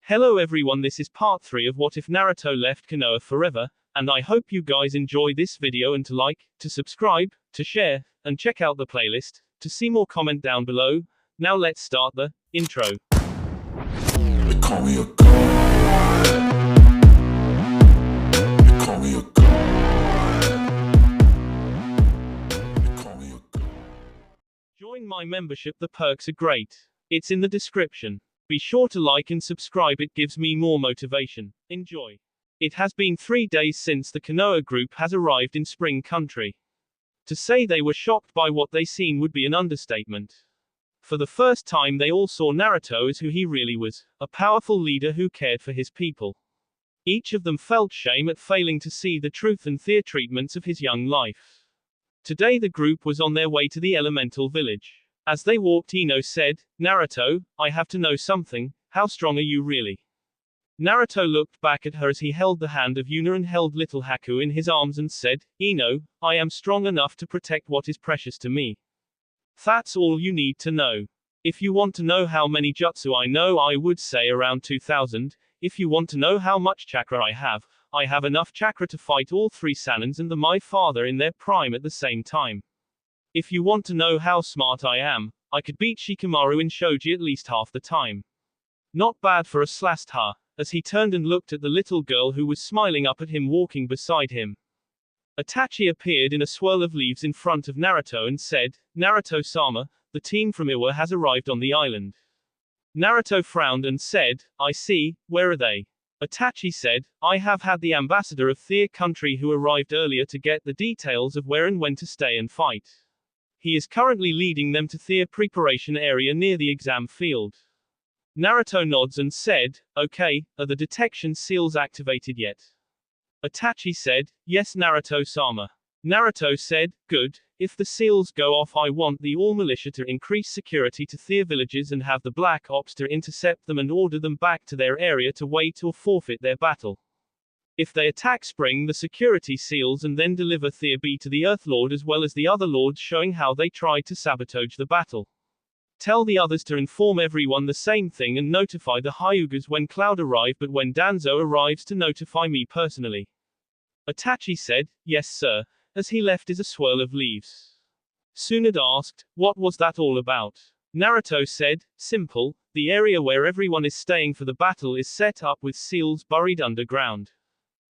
Hello everyone, this is part 3 of What If Naruto Left Konoha Forever, and I hope you guys enjoy this video and to like, to subscribe, to share, and check out the playlist, to see more comment down below. Now let's start the intro. They call me a god. They call me a god. They call me a god. Join my membership, the perks are great. It's in the description. Be sure to like and subscribe, it gives me more motivation. Enjoy. It has been 3 days since the Konoha group has arrived in Spring Country. To say they were shocked by what they seen would be an understatement. For the first time they all saw Naruto as who he really was, a powerful leader who cared for his people. Each of them felt shame at failing to see the truth and fair treatments of his young life. Today the group was on their way to the elemental village. As they walked, Ino said, "Naruto, I have to know something, how strong are you really?" Naruto looked back at her as he held the hand of Yuna and held little Haku in his arms and said, "Ino, I am strong enough to protect what is precious to me. That's all you need to know. If you want to know how many jutsu I know, I would say around 2000. If you want to know how much chakra I have enough chakra to fight all 3 Sanins and my father in their prime at the same time. If you want to know how smart I am, I could beat Shikamaru in shogi at least half the time. Not bad for a slast ha," as he turned and looked at the little girl who was smiling up at him walking beside him. Itachi appeared in a swirl of leaves in front of Naruto and said, "Naruto-sama, the team from Iwa has arrived on the island." Naruto frowned and said, "I see, where are they?" Itachi said, "I have had the ambassador of their country who arrived earlier to get the details of where and when to stay and fight. He is currently leading them to their preparation area near the exam field." Naruto nods and said, "Okay, are the detection seals activated yet?" Itachi said, "Yes, Naruto-sama." Naruto said, "Good, if the seals go off, I want the all militia to increase security to their villages and have the black ops to intercept them and order them back to their area to wait or forfeit their battle. If they attack Spring the security seals and then deliver their B to the Earth Lord as well as the other lords, showing how they tried to sabotage the battle. Tell the others to inform everyone the same thing and notify the Hyugas when Cloud arrive, but when Danzo arrives to notify me personally." Itachi said, "Yes sir," as he left is a swirl of leaves. Tsunade asked, "What was that all about?" Naruto said, "Simple, the area where everyone is staying for the battle is set up with seals buried underground.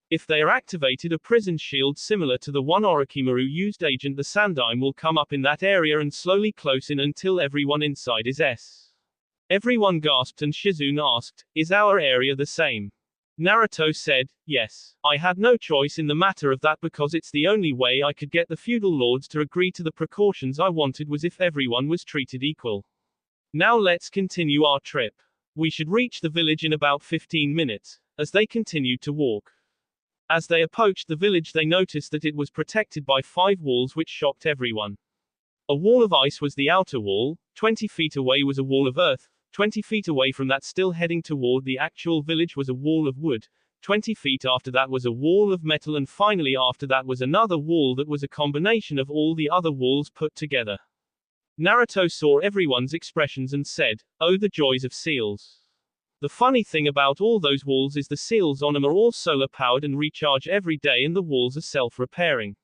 If they are activated, a prison shield similar to the one Orochimaru used, Agent the Sandime, will come up in that area and slowly close in until everyone inside is S." Everyone gasped and Shizune asked, "Is our area the same?" Naruto said, "Yes. I had no choice in the matter of that because it's the only way I could get the feudal lords to agree to the precautions I wanted was if everyone was treated equal. Now let's continue our trip. We should reach the village in about 15 minutes." As they continued to walk. As they approached the village, they noticed that it was protected by 5 walls, which shocked everyone. A wall of ice was the outer wall, 20 feet away was a wall of earth, 20 feet away from that, still heading toward the actual village, was a wall of wood, 20 feet after that was a wall of metal, and finally after that was another wall that was a combination of all the other walls put together. Naruto saw everyone's expressions and said, "Oh, the joys of seals. The funny thing about all those walls is the seals on them are all solar powered and recharge every day, and the walls are self-repairing."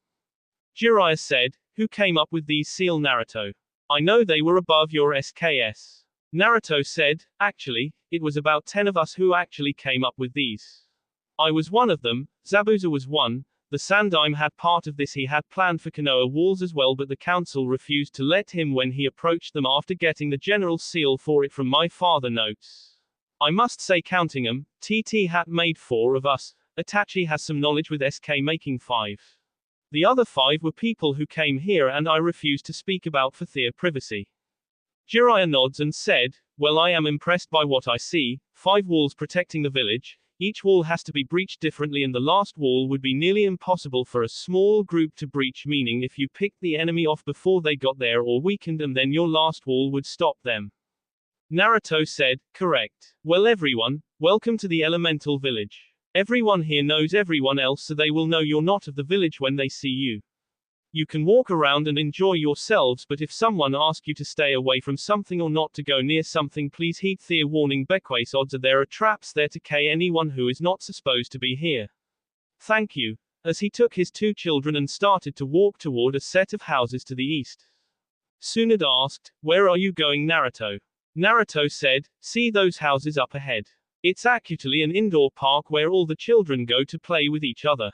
Jiraiya said, "Who came up with these seal, Naruto? I know they were above your SKS. Naruto said, "Actually, it was about 10 of us who actually came up with these. I was one of them, Zabuza was one, the Sandime had part of this, he had planned for Konoha walls as well, but the council refused to let him when he approached them after getting the general seal for it from my father notes. I must say, counting them, TT had made 4 of us. Itachi has some knowledge with SK making 5. The other 5 were people who came here and I refuse to speak about for their privacy." Jiraiya nods and said, "Well, I am impressed by what I see. 5 walls protecting the village. Each wall has to be breached differently and the last wall would be nearly impossible for a small group to breach, meaning if you picked the enemy off before they got there or weakened them, then your last wall would stop them." Naruto said, "Correct. Well everyone, welcome to the elemental village. Everyone here knows everyone else, so they will know you're not of the village when they see you. You can walk around and enjoy yourselves, but if someone asks you to stay away from something or not to go near something, please heed the warning because odds are there are traps there to kill anyone who is not supposed to be here. Thank you. As he took his two children and started to walk toward a set of houses to the east. Tsunade asked, "Where are you going, Naruto?" Naruto said, "See those houses up ahead. It's actually an indoor park where all the children go to play with each other.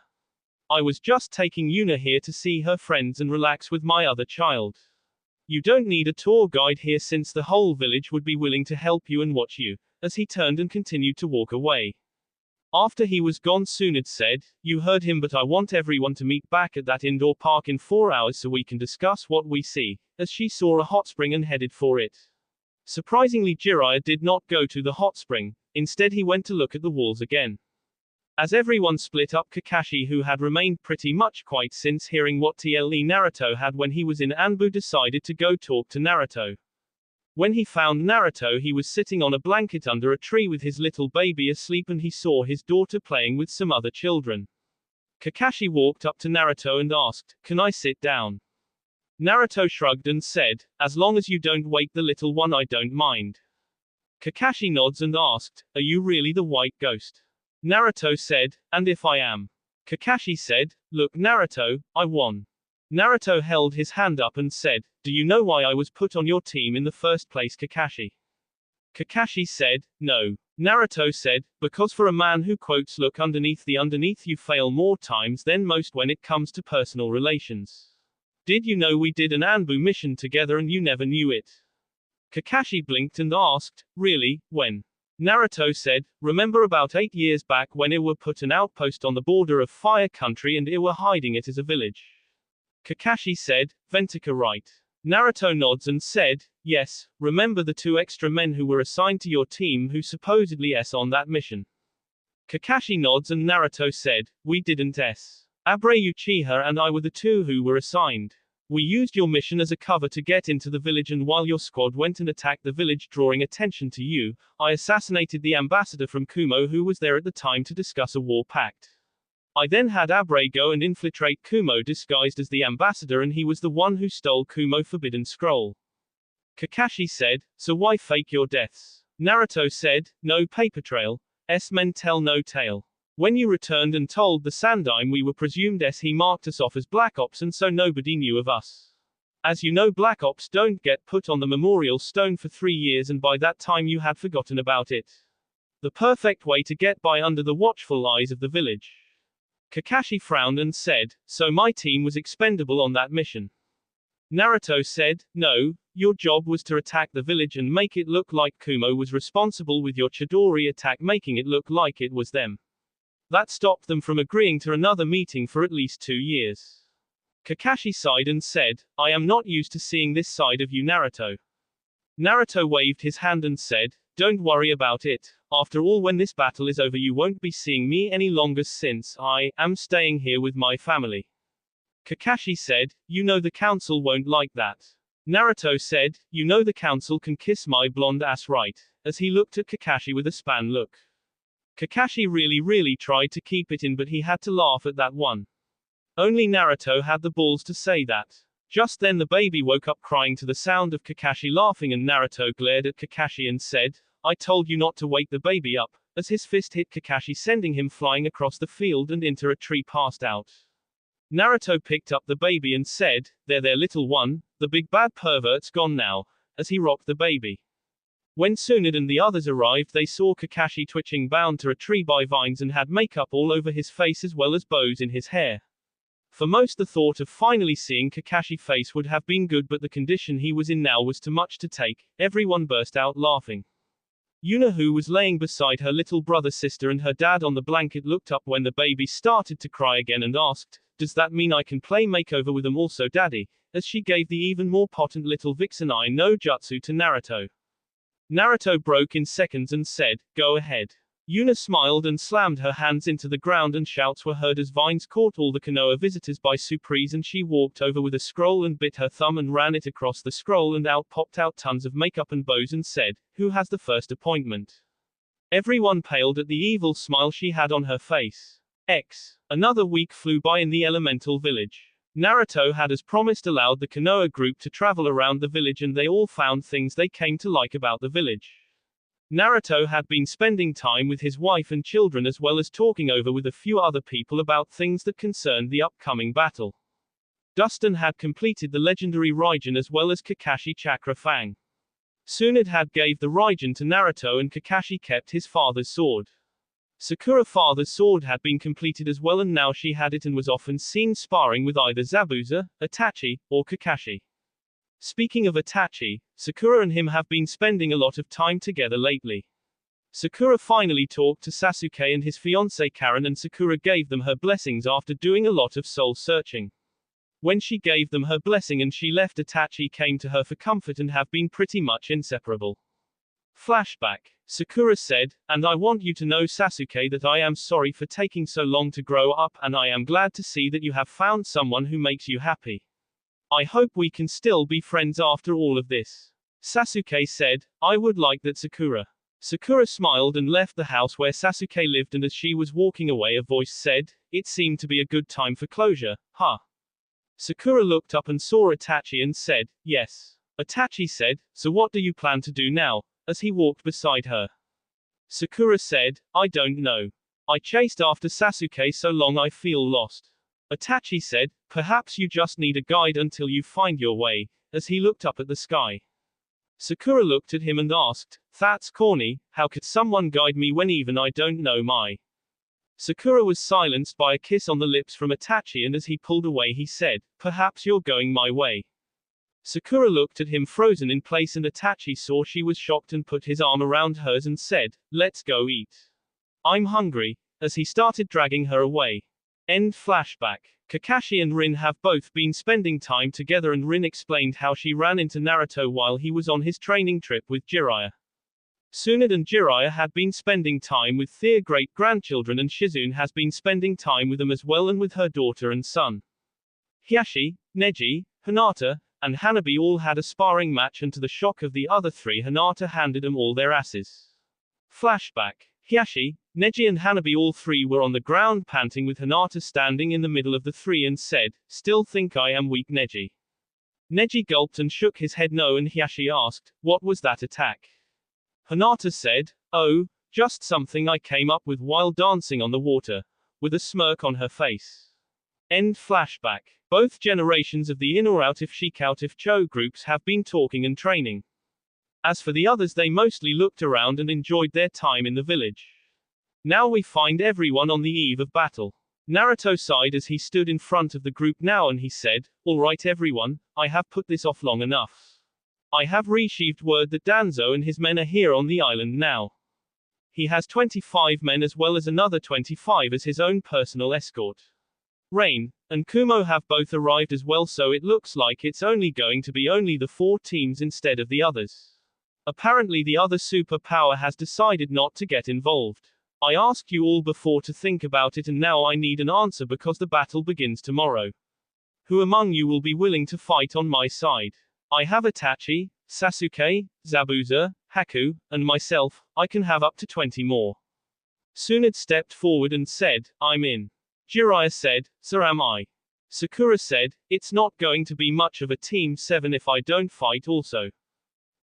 I was just taking Yuna here to see her friends and relax with my other child. You don't need a tour guide here since the whole village would be willing to help you and watch you," as he turned and continued to walk away. After he was gone, Tsunade said, "You heard him, but I want everyone to meet back at that indoor park in 4 hours so we can discuss what we see," as she saw a hot spring and headed for it. Surprisingly, Jiraiya did not go to the hot spring. Instead, he went to look at the walls again. As everyone split up, Kakashi, who had remained pretty much quiet since hearing what Naruto had when he was in Anbu, decided to go talk to Naruto. When he found Naruto, he was sitting on a blanket under a tree with his little baby asleep, and he saw his daughter playing with some other children. Kakashi walked up to Naruto and asked, "Can I sit down?" Naruto shrugged and said, "As long as you don't wake the little one, I don't mind." Kakashi nods and asked, "Are you really the white ghost?" Naruto said, "And if I am?" Kakashi said, "Look, Naruto, I won." Naruto held his hand up and said, "Do you know why I was put on your team in the first place, Kakashi?" Kakashi said, "No." Naruto said, "Because for a man who quotes look underneath you fail more times than most when it comes to personal relations. Did you know we did an Anbu mission together and you never knew it?" Kakashi blinked and asked, "Really, when?" Naruto said, "Remember about 8 years back when we put an outpost on the border of Fire Country and we were hiding it as a village?" Kakashi said, "Ventika, right?" Naruto nods and said, "Yes, remember the 2 extra men who were assigned to your team who supposedly on that mission?" Kakashi nods and Naruto said, "We didn't Abre Uchiha and I were the 2 who were assigned. We used your mission as a cover to get into the village, and while your squad went and attacked the village drawing attention to you, I assassinated the ambassador from Kumo who was there at the time to discuss a war pact. I then had Abre go and infiltrate Kumo disguised as the ambassador, and he was the one who stole Kumo forbidden scroll." Kakashi said, "So why fake your deaths?" Naruto said, "No paper trail, men tell no tale. When you returned and told the Sandaime we were presumed he marked us off as Black Ops, and so nobody knew of us. As you know, Black Ops don't get put on the memorial stone for 3 years, and by that time you had forgotten about it. The perfect way to get by under the watchful eyes of the village." Kakashi frowned and said, "So my team was expendable on that mission?" Naruto said, "No, your job was to attack the village and make it look like Kumo was responsible, with your Chidori attack making it look like it was them. That stopped them from agreeing to another meeting for at least 2 years." Kakashi sighed and said, "I am not used to seeing this side of you, Naruto." Naruto waved his hand and said, "Don't worry about it. After all, when this battle is over, you won't be seeing me any longer since I am staying here with my family." Kakashi said, "You know the council won't like that." Naruto said, "You know the council can kiss my blonde ass, right?" as he looked at Kakashi with a span look. Kakashi really tried to keep it in, but he had to laugh at that one. Only Naruto had the balls to say that. Just then the baby woke up crying to the sound of Kakashi laughing, and Naruto glared at Kakashi and said, "I told you not to wake the baby up," as his fist hit Kakashi, sending him flying across the field and into a tree, passed out. Naruto picked up the baby and said, There, little one, the big bad pervert's gone now," as he rocked the baby. When Tsunade and the others arrived, they saw Kakashi twitching, bound to a tree by vines, and had makeup all over his face as well as bows in his hair. For most, the thought of finally seeing Kakashi's face would have been good, but the condition he was in now was too much to take. Everyone burst out laughing. Yuna, who was laying beside her little brother, sister, and her dad on the blanket, looked up when the baby started to cry again and asked, "Does that mean I can play makeover with them also, Daddy?" as she gave the even more potent little Vixen Eye no Jutsu to Naruto. Naruto broke in seconds and said, "Go ahead." Yuna smiled and slammed her hands into the ground, and shouts were heard as vines caught all the Konoha visitors by surprise, and she walked over with a scroll and bit her thumb and ran it across the scroll, and out popped out tons of makeup and bows and said, "Who has the first appointment?" Everyone paled at the evil smile she had on her face. Another week flew by in the elemental village. Naruto had as promised allowed the Konoha group to travel around the village and they all found things they came to like about the village. Naruto had been spending time with his wife and children as well as talking over with a few other people about things that concerned the upcoming battle. Dustin had completed the legendary Raijin as well as Kakashi Chakra Fang. Tsunade had gave the Raijin to Naruto and Kakashi kept his father's sword. Sakura father's sword had been completed as well and now she had it and was often seen sparring with either Zabuza, Itachi, or Kakashi. Speaking of Itachi, Sakura and him have been spending a lot of time together lately. Sakura finally talked to Sasuke and his fiancée Karen and Sakura gave them her blessings after doing a lot of soul searching. When she gave them her blessing and she left, Itachi came to her for comfort and have been pretty much inseparable. Flashback. Sakura said, "And I want you to know, Sasuke, that I am sorry for taking so long to grow up and I am glad to see that you have found someone who makes you happy. I hope we can still be friends after all of this." Sasuke said, "I would like that, Sakura." Sakura smiled and left the house where Sasuke lived and as she was walking away a voice said, "It seemed to be a good time for closure, huh?" Sakura looked up and saw Itachi and said, "Yes." Itachi said, "So what do you plan to do now?" as he walked beside her. Sakura said, "I don't know. I chased after Sasuke so long I feel lost." Itachi said, "Perhaps you just need a guide until you find your way," as he looked up at the sky. Sakura looked at him and asked, "That's corny, how could someone guide me when even I don't know my?" Sakura was silenced by a kiss on the lips from Itachi and as he pulled away he said, "Perhaps you're going my way." Sakura looked at him frozen in place and Itachi saw she was shocked and put his arm around hers and said, "Let's go eat. I'm hungry," as he started dragging her away. End flashback. Kakashi and Rin have both been spending time together and Rin explained how she ran into Naruto while he was on his training trip with Jiraiya. Tsunade and Jiraiya had been spending time with their great-grandchildren and Shizune has been spending time with them as well and with her daughter and son. Hiashi, Neji, Hinata, and Hanabi all had a sparring match and to the shock of the other three Hinata handed them all their asses. Flashback. Hiashi, Neji and Hanabi all three were on the ground panting with Hinata standing in the middle of the three and said, "Still think I am weak, Neji?" Neji gulped and shook his head no and Hiashi asked, "What was that attack?" Hinata said, "Oh, just something I came up with while dancing on the water," with a smirk on her face. End flashback. Both generations of the in or out if Sheik out if Cho groups have been talking and training. As for the others, they mostly looked around and enjoyed their time in the village. Now we find everyone on the eve of battle. Naruto sighed as he stood in front of the group now and he said, "All right everyone, I have put this off long enough. I have received word that Danzo and his men are here on the island now. He has 25 men as well as another 25 as his own personal escort. Rain and Kumo have both arrived as well, so it looks like it's only going to be only the 4 teams instead of the others. Apparently the other superpower has decided not to get involved. I asked you all before to think about it and now I need an answer because the battle begins tomorrow. Who among you will be willing to fight on my side? I have Itachi, Sasuke, Zabuza, Haku, and myself. I can have up to 20 more." Tsunade stepped forward and said, "I'm in." Jiraiya said, "So am I." Sakura said, "It's not going to be much of a team 7 if I don't fight also."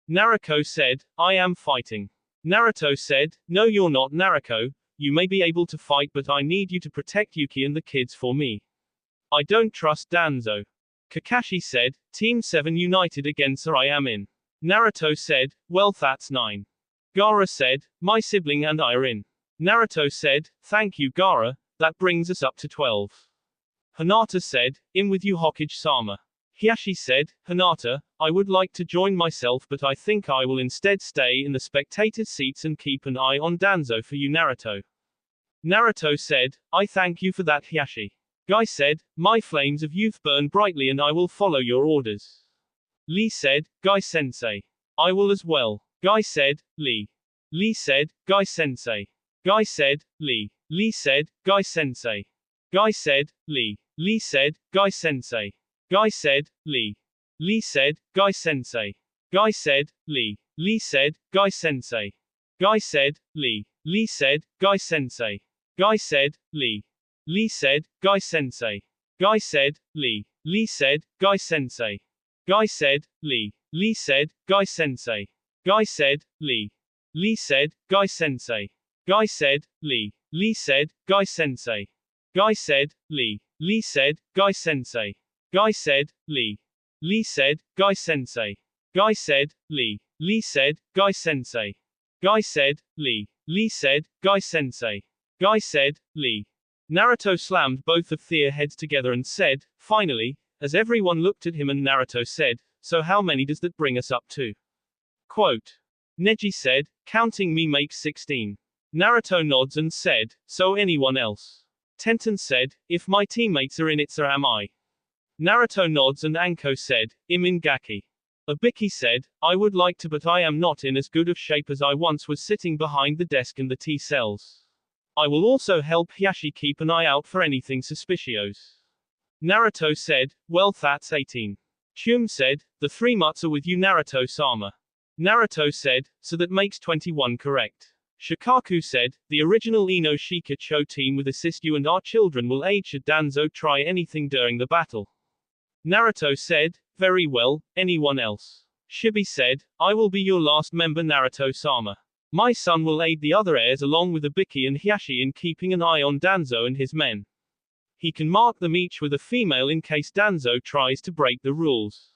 Naruto said, "I am fighting." Naruto said, "No you're not Naruto, you may be able to fight but I need you to protect Yuki and the kids for me. I don't trust Danzo." Kakashi said, "Team 7 united against her I am in." Naruto said, "Well that's 9. Gaara said, "My sibling and I are in." Naruto said, "Thank you Gaara, that brings us up to 12. Hinata said, "In with you Hokage-sama." Hiashi said, "Hinata, I would like to join myself but I think I will instead stay in the spectator seats and keep an eye on Danzo for you Naruto." Naruto said, "I thank you for that Hiashi." Guy said, "My flames of youth burn brightly and I will follow your orders." Lee said, "Guy-sensei. I will as well." Guy said, "Lee." Lee said, "Guy-sensei." Guy said, "Lee." Lee said, "Guy-sensei." Guy said, "Lee." Lee said, "Guy-sensei." Guy said, "Lee." Lee said, "Guy-sensei." Guy said, "Lee." Lee said, "Guy-sensei." Guy said, "Lee." Lee said, "Guy-sensei." Guy said, "Lee." Lee said, "Guy-sensei." Guy said, "Lee." Lee said, Guy sensei. Guy said, Lee. Lee said, Guy sensei. Guy said, Lee. Lee said, Guy sensei. Guy said, Lee. Lee said, Guy sensei. Guy said, Lee. Lee said, Guy sensei. Guy said, Lee. Lee said, Guy sensei. Guy said, Lee. Lee said, Guy sensei. Guy said, Lee. Lee said, Guy sensei. Guy said, Lee. Naruto slammed both of their heads together and said, finally, as everyone looked at him, and Naruto said, so how many does that bring us up to? Quote. Neji said, counting me makes 16. Naruto nods and said, so anyone else? Tenten said, if my teammates are in it, so am I. Naruto nods and Anko said, Imingaki. Ibiki said, I would like to, but I am not in as good of shape as I once was, sitting behind the desk and the tea cells. I will also help Hiashi keep an eye out for anything suspicious. Naruto said, well, that's 18. Chum said, the 3 mutts are with you, Naruto-sama. Naruto said, so that makes 21 correct. Shikaku said, the original Ino Shika Cho team will assist you and our children will aid should Danzo try anything during the battle. Naruto said, very well, anyone else? Shibi said, I will be your last member, Naruto-sama. My son will aid the other heirs along with Ibiki and Hiashi in keeping an eye on Danzo and his men. He can mark them each with a female in case Danzo tries to break the rules.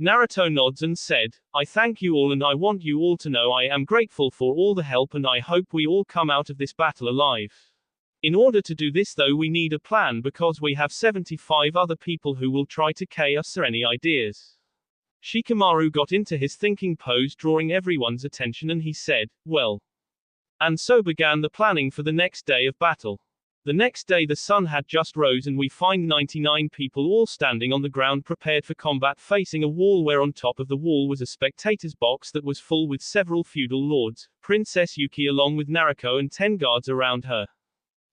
Naruto nods and said, I thank you all and I want you all to know I am grateful for all the help and I hope we all come out of this battle alive. In order to do this though we need a plan because we have 75 other people who will try to K us or any ideas. Shikamaru got into his thinking pose, drawing everyone's attention, and he said, well. And so began the planning for the next day of battle. The next day the sun had just rose and we find 99 people all standing on the ground prepared for combat facing a wall where on top of the wall was a spectator's box that was full with several feudal lords, Princess Yuki along with Naruko and 10 guards around her.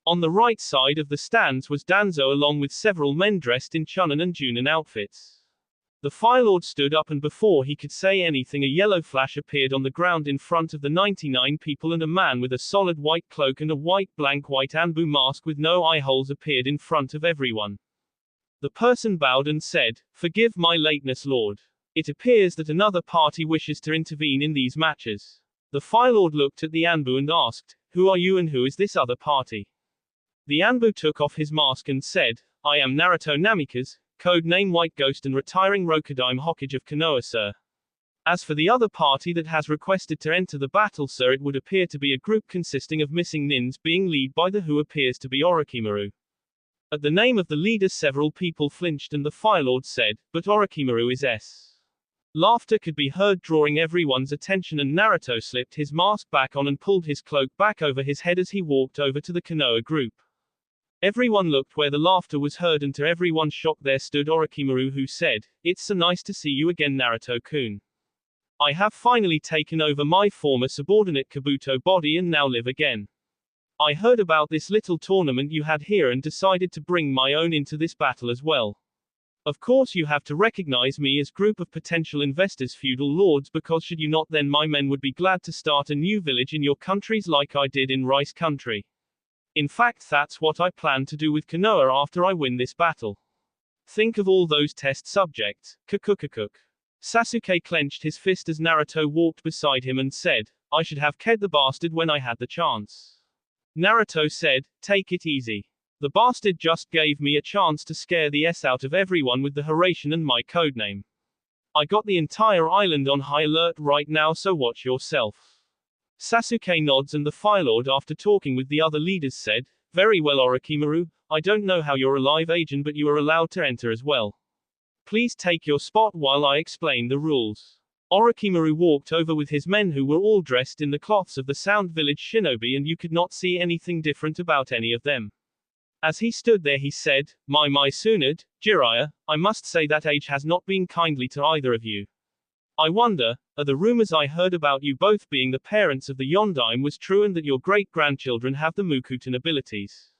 On the right side of the stands was Danzo along with several men dressed in Chunin and Junin outfits. The Fire Lord stood up and before he could say anything a yellow flash appeared on the ground in front of the 99 people and a man with a solid white cloak and a white Anbu mask with no eye holes appeared in front of everyone. The person bowed and said, forgive my lateness, Lord. It appears that another party wishes to intervene in these matches. The Fire Lord looked at the Anbu and asked, who are you and who is this other party? The Anbu took off his mask and said, I am Naruto Namikaze, code name White Ghost and retiring Rokudaime Hokage of Konoha, sir. As for the other party that has requested to enter the battle, sir, it would appear to be a group consisting of missing nins being led by the who appears to be Orochimaru. At the name of the leader several people flinched and the Fire Lord said, but Orochimaru is S. Laughter could be heard drawing everyone's attention and Naruto slipped his mask back on and pulled his cloak back over his head as he walked over to the Konoha group. Everyone looked where the laughter was heard and to everyone's shock there stood Orochimaru who said, it's so nice to see you again, Naruto-kun. I have finally taken over my former subordinate Kabuto body and now live again. I heard about this little tournament you had here and decided to bring my own into this battle as well. Of course you have to recognize me as group of potential investors, feudal lords, because should you not then my men would be glad to start a new village in your countries like I did in Rice country. In fact that's what I plan to do with Konoha after I win this battle. Think of all those test subjects, Kukukukuk. Sasuke clenched his fist as Naruto walked beside him and said, I should have killed the bastard when I had the chance. Naruto said, take it easy. The bastard just gave me a chance to scare the S out of everyone with the Hiraishin and my codename. I got the entire island on high alert right now, so watch yourself. Sasuke nods and the Fire Lord after talking with the other leaders said, very well Orochimaru, I don't know how you're alive agent but you are allowed to enter as well. Please take your spot while I explain the rules. Orochimaru walked over with his men who were all dressed in the cloths of the Sound Village shinobi and you could not see anything different about any of them. As he stood there he said, my Tsunade, Jiraiya, I must say that age has not been kindly to either of you. I wonder, are the rumors I heard about you both being the parents of the Yondaime was true and that your great-grandchildren have the Mukutan abilities?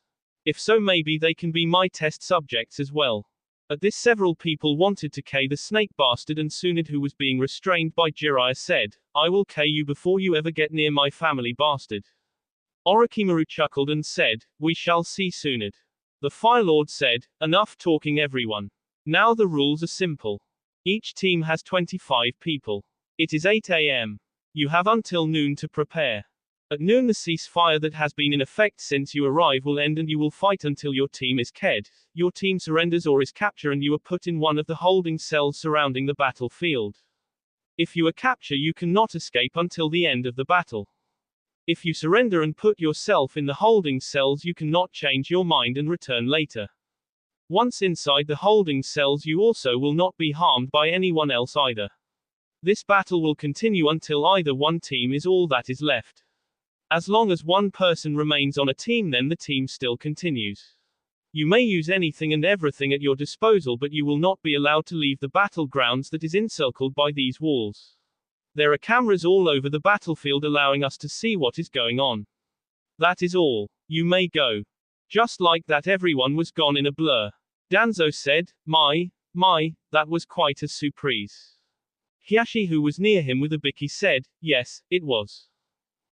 If so maybe they can be my test subjects as well. At this several people wanted to K the snake bastard and Tsunade who was being restrained by Jiraiya said, I will K you before you ever get near my family bastard. Orochimaru chuckled and said, we shall see Tsunade. The Fire Lord said, enough talking everyone. Now the rules are simple. Each team has 25 people. It is 8 a.m. You have until noon to prepare. At noon the ceasefire that has been in effect since you arrive will end and you will fight until your team is killed, your team surrenders or is captured and you are put in one of the holding cells surrounding the battlefield. If you are captured you cannot escape until the end of the battle. If you surrender and put yourself in the holding cells you cannot change your mind and return later. Once inside the holding cells you also will not be harmed by anyone else either. This battle will continue until either one team is all that is left. As long as one person remains on a team then the team still continues. You may use anything and everything at your disposal but you will not be allowed to leave the battlegrounds that is encircled by these walls. There are cameras all over the battlefield allowing us to see what is going on. That is all. You may go. Just like that everyone was gone in a blur. Danzo said, My, that was quite a surprise. Hiyashi who was near him with Ibiki said, yes, it was.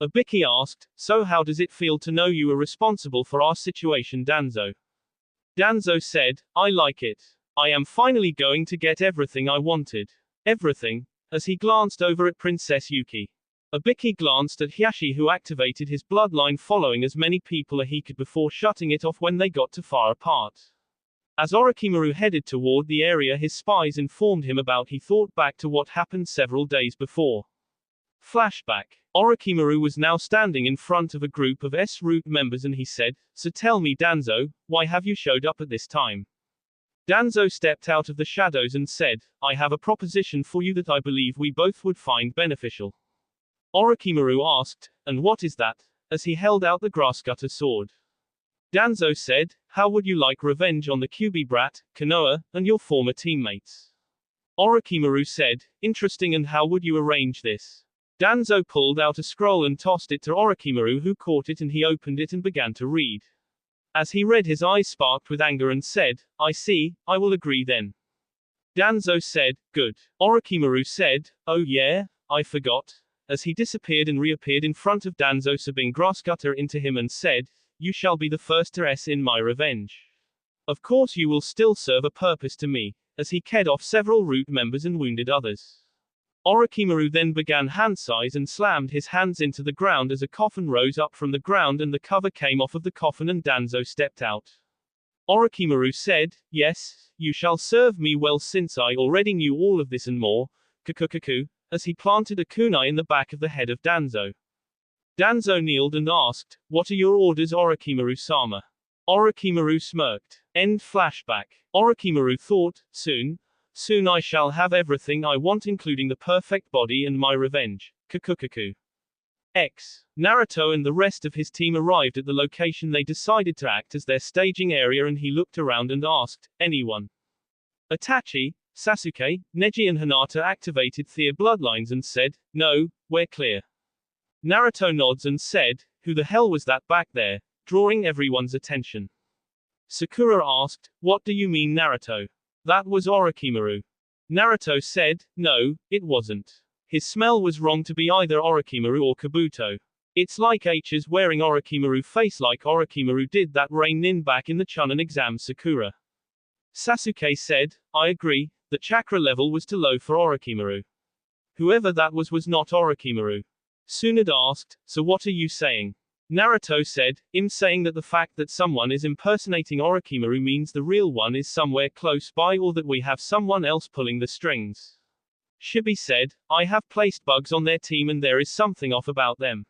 Ibiki asked, so how does it feel to know you are responsible for our situation Danzo? Danzo said, I like it. I am finally going to get everything I wanted. Everything, as he glanced over at Princess Yuki. Ibiki glanced at Hiyashi who activated his bloodline following as many people as he could before shutting it off when they got too far apart. As Orochimaru headed toward the area his spies informed him about he thought back to what happened several days before. Flashback. Orochimaru was now standing in front of a group of S-Root members and he said, so tell me Danzo, why have you showed up at this time? Danzo stepped out of the shadows and said, I have a proposition for you that I believe we both would find beneficial. Orochimaru asked, and what is that? As he held out the grasscutter sword. Danzo said, how would you like revenge on the Kyuubi brat, Konoha, and your former teammates? Orochimaru said, interesting and how would you arrange this? Danzo pulled out a scroll and tossed it to Orochimaru who caught it and he opened it and began to read. As he read his eyes sparked with anger and said, I see, I will agree then. Danzo said, good. Orochimaru said, oh yeah, I forgot. As he disappeared and reappeared in front of Danzo subbing grasscutter into him and said, you shall be the first to s in my revenge. Of course you will still serve a purpose to me, as he killed off several root members and wounded others. Orochimaru then began hand-size and slammed his hands into the ground as a coffin rose up from the ground and the cover came off of the coffin and Danzo stepped out. Orochimaru said, yes, you shall serve me well since I already knew all of this and more, kukukuku, as he planted a kunai in the back of the head of Danzo. Danzo kneeled and asked, what are your orders Orochimaru-sama? Orochimaru smirked. End flashback. Orochimaru thought, soon I shall have everything I want including the perfect body and my revenge. Kukukuku. Naruto and the rest of his team arrived at the location they decided to act as their staging area and he looked around and asked, anyone? Itachi, Sasuke, Neji and Hinata activated their bloodlines and said, no, we're clear. Naruto nods and said, who the hell was that back there, drawing everyone's attention. Sakura asked, what do you mean Naruto? That was Orochimaru. Naruto said, no, it wasn't. His smell was wrong to be either Orochimaru or Kabuto. It's like H's wearing Orochimaru face like Orochimaru did that Rain-Nin back in the Chunin exam Sakura. Sasuke said, I agree, the chakra level was too low for Orochimaru. Whoever that was not Orochimaru. Tsunade asked, so what are you saying? Naruto said, I'm saying that the fact that someone is impersonating Orochimaru means the real one is somewhere close by or that we have someone else pulling the strings. Shibi said, I have placed bugs on their team and there is something off about them.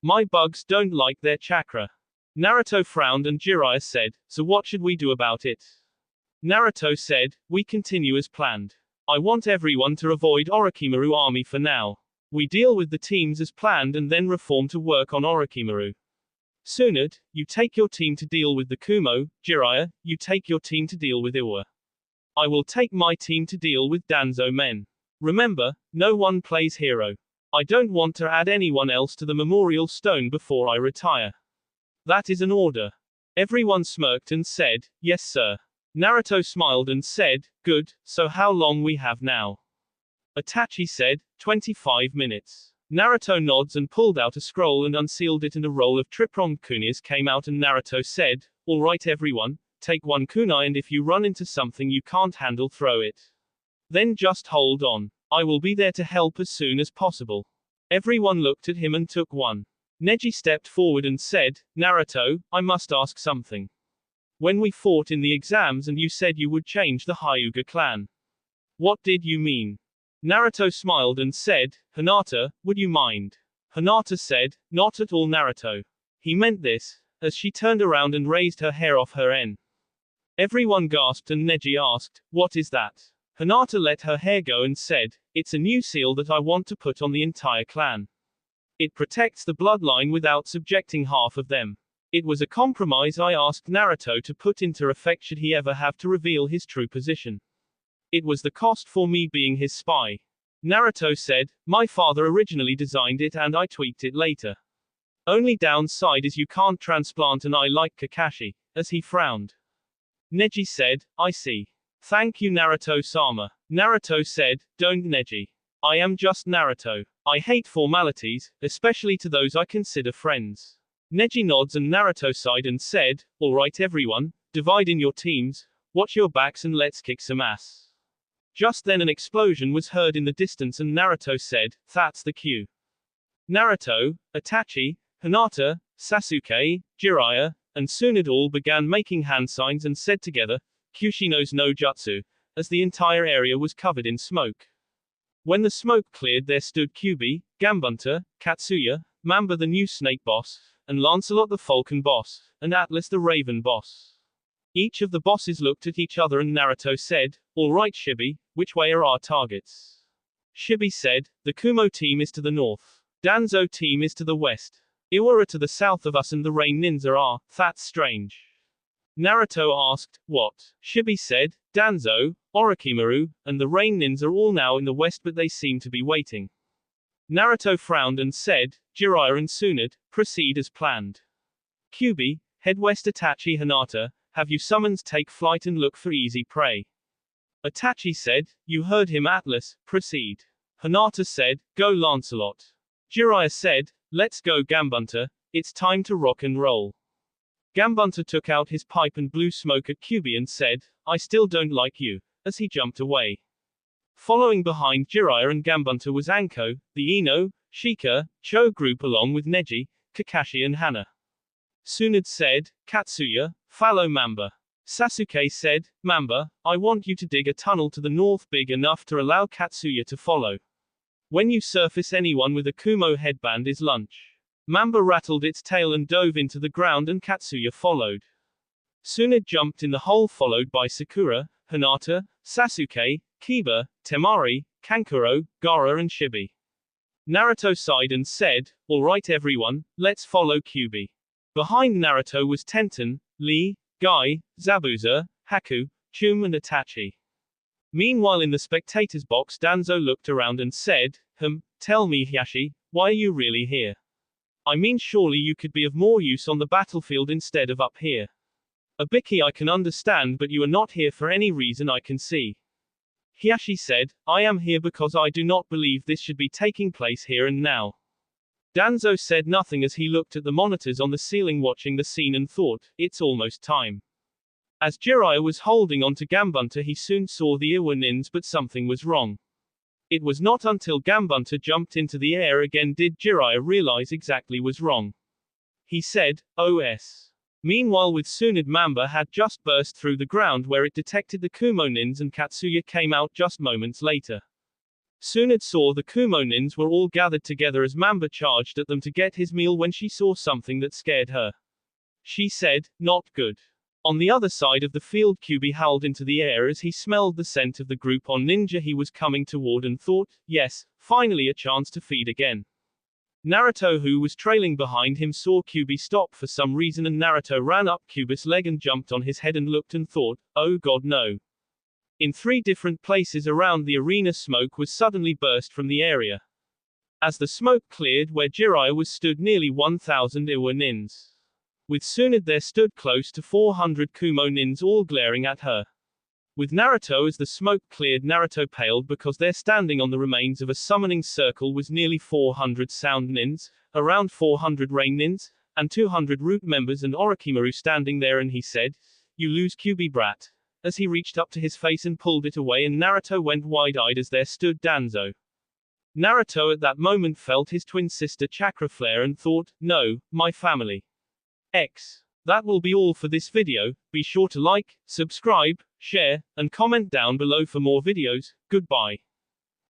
My bugs don't like their chakra. Naruto frowned and Jiraiya said, so what should we do about it? Naruto said, we continue as planned. I want everyone to avoid Orochimaru army for now. We deal with the teams as planned and then reform to work on Orochimaru. Tsunade, you take your team to deal with the Kumo, Jiraiya, you take your team to deal with Iwa. I will take my team to deal with Danzo men. Remember, no one plays hero. I don't want to add anyone else to the memorial stone before I retire. That is an order. Everyone smirked and said, yes sir. Naruto smiled and said, good, so how long we have now? Itachi said, 25 minutes. Naruto nods and pulled out a scroll and unsealed it and a roll of tripronged kunais came out and Naruto said, alright everyone, take one kunai and if you run into something you can't handle, throw it. Then just hold on. I will be there to help as soon as possible. Everyone looked at him and took one. Neji stepped forward and said, Naruto, I must ask something. When we fought in the exams and you said you would change the Hyuga clan. What did you mean? Naruto smiled and said, Hinata, would you mind? Hinata said, not at all Naruto. He meant this, as she turned around and raised her hair off her en. Everyone gasped and Neji asked, what is that? Hinata let her hair go and said, it's a new seal that I want to put on the entire clan. It protects the bloodline without subjecting half of them. It was a compromise I asked Naruto to put into effect should he ever have to reveal his true position. It was the cost for me being his spy. Naruto said, my father originally designed it and I tweaked it later. Only downside is you can't transplant an eye like Kakashi, as he frowned. Neji said, I see. Thank you Naruto-sama. Naruto said, don't Neji. I am just Naruto. I hate formalities, especially to those I consider friends. Neji nods and Naruto sighed and said, alright everyone, divide in your teams, watch your backs and let's kick some ass. Just then an explosion was heard in the distance and Naruto said, that's the cue. Naruto, Itachi, Hinata, Sasuke, Jiraiya, and Tsunade all began making hand signs and said together, Kushino's no jutsu, as the entire area was covered in smoke. When the smoke cleared there stood Kyuubi, Gambunta, Katsuya, Mamba the new snake boss, and Lancelot the falcon boss, and Atlas the raven boss. Each of the bosses looked at each other and Naruto said, alright Shibi, which way are our targets? Shibi said, the Kumo team is to the north. Danzo team is to the west. Iwara to the south of us and the Rain Ninja are, that's strange. Naruto asked, what? Shibi said, Danzo, Orochimaru, and the Rain Ninja are all now in the west but they seem to be waiting. Naruto frowned and said, Jiraiya and Tsunade, proceed as planned. Kyuubi, head west Itachi Hinata, have you summons take flight and look for easy prey. Itachi said, you heard him Atlas, proceed. Hinata said, go Lancelot. Jiraiya said, let's go Gambunta, it's time to rock and roll. Gambunta took out his pipe and blew smoke at Kyuubi and said, I still don't like you, as he jumped away. Following behind Jiraiya and Gambunta was Anko, the Ino, Shika, Cho group along with Neji, Kakashi and Hana. Tsunade said, Katsuya, follow Mamba. Sasuke said, Mamba, I want you to dig a tunnel to the north big enough to allow Katsuya to follow. When you surface anyone with a Kumo headband is lunch. Mamba rattled its tail and dove into the ground and Katsuya followed. Tsunade jumped in the hole followed by Sakura, Hinata, Sasuke, Kiba, Temari, Kankuro, Gaara and Shibi. Naruto sighed and said, alright everyone, let's follow Kyuubi. Behind Naruto was Tenten, Lee, Guy, Zabuza, Haku, Chum and Itachi. Meanwhile in the spectators box Danzo looked around and said, tell me Hiashi, why are you really here? I mean surely you could be of more use on the battlefield instead of up here. Abiki I can understand but you are not here for any reason I can see. Hiashi said, I am here because I do not believe this should be taking place here and now. Danzo said nothing as he looked at the monitors on the ceiling watching the scene and thought, it's almost time. As Jiraiya was holding on to Gambunta he soon saw the Iwa Nins but something was wrong. It was not until Gambunta jumped into the air again did Jiraiya realize exactly was wrong. He said, OS. Meanwhile with Tsunade Mamba had just burst through the ground where it detected the Kumo Nins and Katsuya came out just moments later. Tsunade saw the Kumo Nins were all gathered together as Mamba charged at them to get his meal when she saw something that scared her. She said, not good. On the other side of the field Kyuubi howled into the air as he smelled the scent of the group on ninja he was coming toward and thought, yes, finally a chance to feed again. Naruto who was trailing behind him saw Kyuubi stop for some reason and Naruto ran up Kyuubi's leg and jumped on his head and looked and thought, oh god no. In 3 different places around the arena smoke was suddenly burst from the area. As the smoke cleared where Jiraiya was stood nearly 1,000 Iwa Nins. With Tsunade there stood close to 400 Kumo Nins all glaring at her. With Naruto as the smoke cleared Naruto paled because there standing on the remains of a summoning circle was nearly 400 Sound Nins, around 400 Rain Nins, and 200 Root members and Orochimaru standing there and he said, You lose QB brat. As he reached up to his face and pulled it away, and Naruto went wide-eyed as there stood Danzo. Naruto at that moment felt his twin sister chakra flare and thought, no, my family. That will be all for this video. Be sure to like, subscribe, share, and comment down below for more videos. Goodbye.